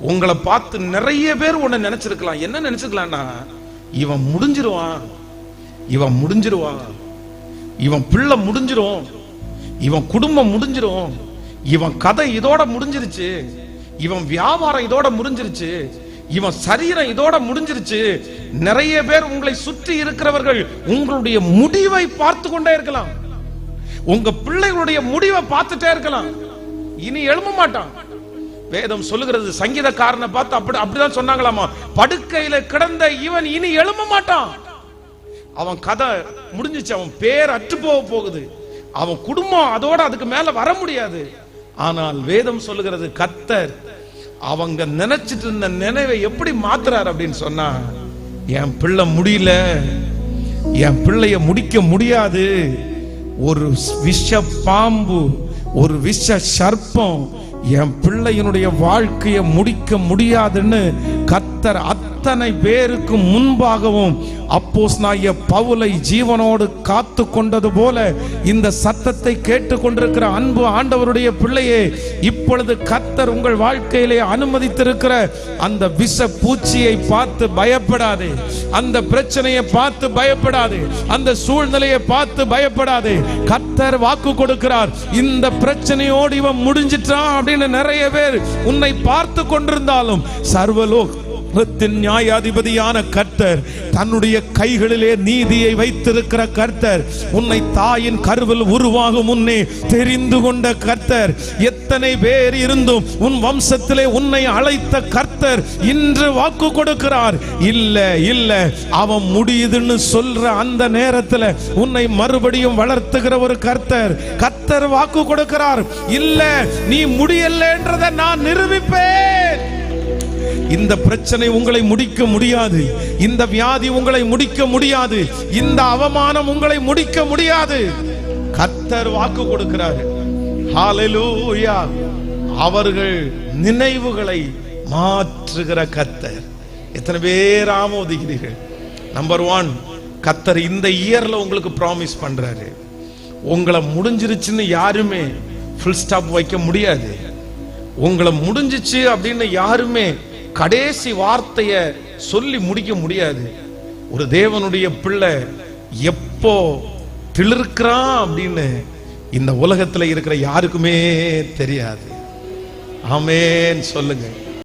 உங்களை பார்த்து நிறைய பேர் உன்னை நினைச்சிருக்கலாம். என்ன நினைச்சிருக்கலாம்னா, இவன் முடிஞ்சிருவான், இவன் முடிஞ்சிருவான், இவன் பிள்ளை முடிஞ்சிரும், இவன் குடும்பம் முடிஞ்சிரும், இவன் கதை இதோட முடிஞ்சிருச்சு, இவன் வியாபாரம் இதோட முடிஞ்சிருச்சு, இவன் சரீரம் இதோட முடிஞ்சிருச்சு. நிறைய பேர் உங்களை சுற்றி இருக்கிறவர்கள் உங்களுடைய முடிவை பார்த்து கொண்டே இருக்கலாம். உங்க பிள்ளைகளுடைய முடிவை பார்த்துட்டே இருக்கலாம். இனி எழும்ப மாட்டான். வேதம் சொல்லுகிறது, சங்கீதக்காரனை பார்த்து அப்படிதான் சொன்னாங்களாமா, படுக்கையில கிடந்த இவன் இனி எழும்ப மாட்டான். அவன் கதை முடிஞ்சிச்சு, அவன் பேர் அற்று போகுது, அவன் குடும்பம் அதோட அதுக்கு மேல வர முடியாது. ஆனால் வேதம் சொல்லுகிறது, கர்த்தர் அவங்க நினைச்சிட்டு இருந்த நினைவை எப்படி மாத்துறார் அப்படின்னு சொன்னா, என் பிள்ளை முடியல, என் பிள்ளைய முடிக்க முடியாது, ஒரு விஷ பாம்பு, ஒரு விஷ சர்ப்பம் என் பிள்ளையினுடைய வாழ்க்கையை முடிக்க முடியாதுன்னு கர்த்தர் அத்தனை பேருக்கு முன்பாகவும் அப்போஸ்தலனாகிய பவுலை ஜீவனோடு காத்து கொண்டது போல இந்த சத்தத்தை கேட்டுக்கொண்டிருக்கிற அன்பு ஆண்டவருடைய பிள்ளையே, இப்பொழுது கர்த்தர் உங்கள் வாழ்க்கையிலே அனுமதித்திருக்கிற அந்த விஷ பூச்சியை பார்த்து பயப்படாதே, அந்த பிரச்சனையை பார்த்து பயப்படாதே, அந்த சூழ்நிலையை பார்த்து பயப்படாதே. கர்த்தர் வாக்கு கொடுக்கிறார், இந்த பிரச்சனையோடு இவன் முடிஞ்சிட்டான் அப்படின்னு நிறைய பேர் உன்னை பார்த்து கொண்டிருந்தாலும் சர்வலோகத்தின் நியாயாதிபதியான கர்த்தர், தன்னுடைய கைகளிலே நீதியை வைத்திருக்கிற கர்த்தர், உன்னை தாயின் கருவில் உருவாகும் முன்னே தெரிந்து கொண்ட கர்த்தர், எத்தனை பேர் இருந்தும் உன் வம்சத்திலே உன்னை அழைத்த கர்த்தர் இன்று வாக்கு கொடுக்கிறார், இல்ல இல்ல அவன் முடியுதுன்னு சொல்ற அந்த நேரத்தில் உன்னை மறுபடியும் வளர்த்துகிற ஒரு கர்த்தர் வாக்கு கொடுக்கிறார், இல்ல நீ முடியலன்றதை நான் நிரூபிப்பேன். இந்த பிரச்சனை உங்களை முடிக்க முடியாது, இந்த வியாதி உங்களை முடிக்க முடியாது, இந்த அவமானம் உங்களை முடிக்க முடியாது. கர்த்தர் வாக்கு கொடுக்கிறார். ஹalleluya. அவர்கள் நினைவுகளை மாற்றுகிற கர்த்தர். எத்தனை பேர் ஆமோதிக்கிறீர்கள்? நம்பர் 1, கர்த்தர் இந்த இயர்ல உங்களுக்கு ப்ராமிஸ் பண்றாரு, உங்களை முடிஞ்சிருச்சுன்னு யாருமே ஃபுல் ஸ்டாப் வைக்க முடியாது. உங்களை முடிஞ்சிச்சு அப்படின்னு யாருமே கடைசி வார்த்தைய சொல்லி முடிக்க முடியாது. ஒரு தேவனுடைய பிள்ளை எப்போ திளிர்க்கிறான் அப்படின்னு இந்த உலகத்துல இருக்கிற யாருக்குமே தெரியாது. ஆமென் சொல்லுங்க.